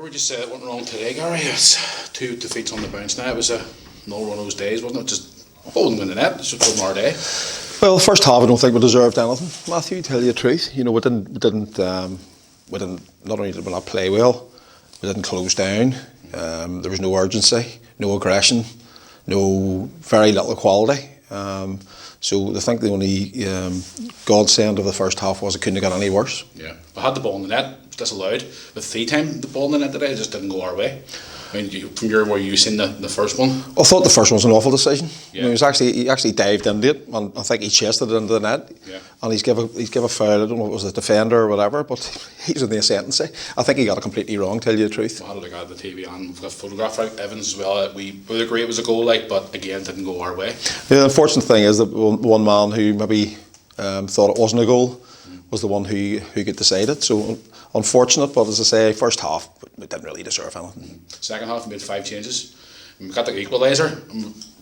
would you say it went wrong today, Gary? It's 2 defeats on the bounce now. It was another one of those days, wasn't it? Just holding in the net. It's just wasn't our day. Well, the first half I don't think we deserved anything, Matthew, to tell you the truth. We didn't not only did we not play well, we didn't close down. There was no urgency, no aggression, very little quality. So I think the only godsend of the first half was it couldn't have got any worse. Yeah, we had the ball in the net, it was disallowed. With 3 times the ball in the net today, it just didn't go our way. I mean, from where you seen the first one? I thought the first one was an awful decision. Yeah. He actually dived into it, and I think he chased it into the net. Yeah. And he's give a foul. I don't know if it was the defender or whatever, but he's in the ascendancy. I think he got it completely wrong, tell you the truth. We had a look at the TV and we've got photograph of Evans as well. We would agree it was a goal, but again, it didn't go our way. The unfortunate thing is that one man who maybe thought it wasn't a goal was the one who could decide it. So unfortunate, but as I say, first half we didn't really deserve anything. Second half we made 5 changes. We got the equaliser.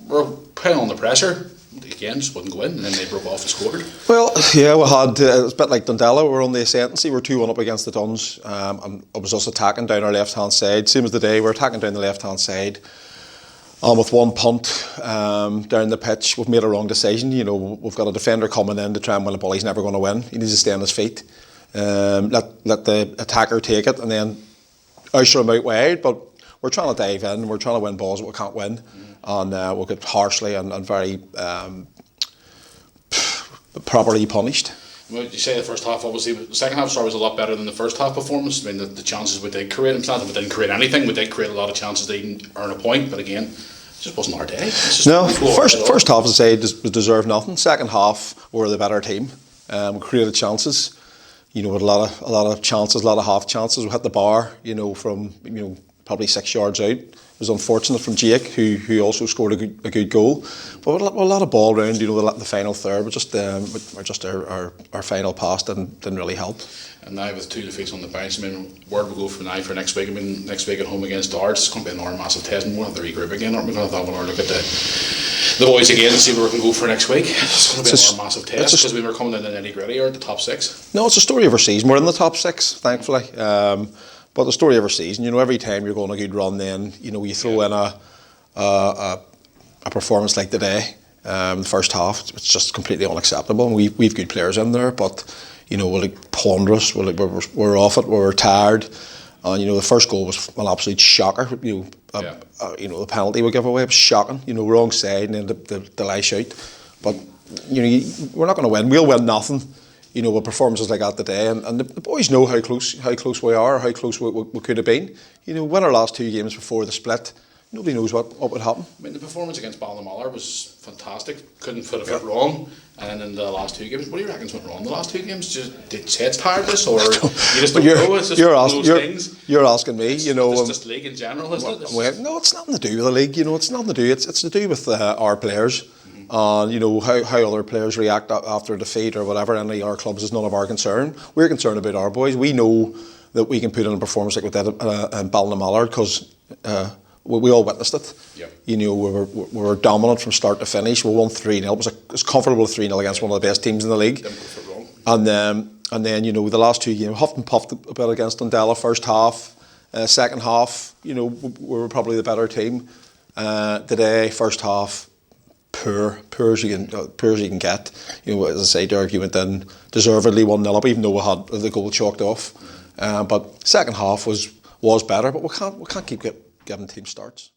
We're putting on the pressure. Again, just wouldn't go in, and then they broke off and scored. Well, yeah, we had it's a bit like Dundela. We were on the ascendancy. We were 2-1 up against the Duns, and it was us attacking down our left-hand side. Same as the day, we're attacking down the left-hand side. With one punt down the pitch, we've made a wrong decision. We've got a defender coming in to try and win the ball. He's never going to win. He needs to stay on his feet. Let the attacker take it and then usher him out wide. But we're trying to dive in. We're trying to win balls that we can't win, and we'll get harshly and very properly punished. Well, you say the first half, obviously, the second half was a lot better than the first half performance. I mean, the chances we did create, it's not that we didn't create anything, we did create a lot of chances to even earn a point, but again, it just wasn't our day. No, first half, as I say, deserved nothing. Second half, we were the better team. We created chances. With a lot of chances, a lot of half chances. We hit the bar, from probably 6 yards out. It was unfortunate from Jake, who also scored a good goal. But a lot of ball round, the final third, but our final pass didn't really help. And now with 2 defeats on the bounce, I mean, where do we go from now for next week? I mean, next week at home against Darts, it's going to be another massive test, and we'll have to regroup again, aren't we? We're going to have to look at the boys again and see where we can go for next week. It's going to be another massive test because we were coming in the nitty-gritty or the top 6. No, it's a story of our season. We're in the top 6, thankfully. But the story of our season, every time you're going a good run, then you throw in a performance like today, the first half, it's just completely unacceptable. And we've good players in there, but we're ponderous. We're off it. We're tired. And the first goal was an absolute shocker. The penalty we give away was shocking. Wrong side and then the lash out. But we're not going to win. We'll win nothing. With performances like that today, and the boys know how close we are, how close we could have been. Win our last 2 games before the split, nobody knows what would happen. I mean, the performance against Ballinamallard was fantastic. Couldn't put a foot wrong. And then in the last 2 games, what do you reckon went wrong in the last 2 games? Did heads tired this, or you just don't know? It's just you're asking me. It's just the league in general, isn't it? Well, no, it's nothing to do with the league. It's nothing to do. It's to do with our players. And how other players react after a defeat or whatever. Any of our clubs is none of our concern. We're concerned about our boys. We know that we can put in a performance like we did in Ballinamallard because we all witnessed it. Yeah. We were dominant from start to finish. We won 3-0. It was comfortable 3-0 against one of the best teams in the league. Didn't put it wrong. And then the last 2 games, huffed and puffed a bit against Dundela first half. Second half, we were probably the better team. Today, first half, poor as you can get. As I say, Dergview went in deservedly 1-0 up, even though we had the goal chalked off. But second half was better, but we can't keep giving teams starts.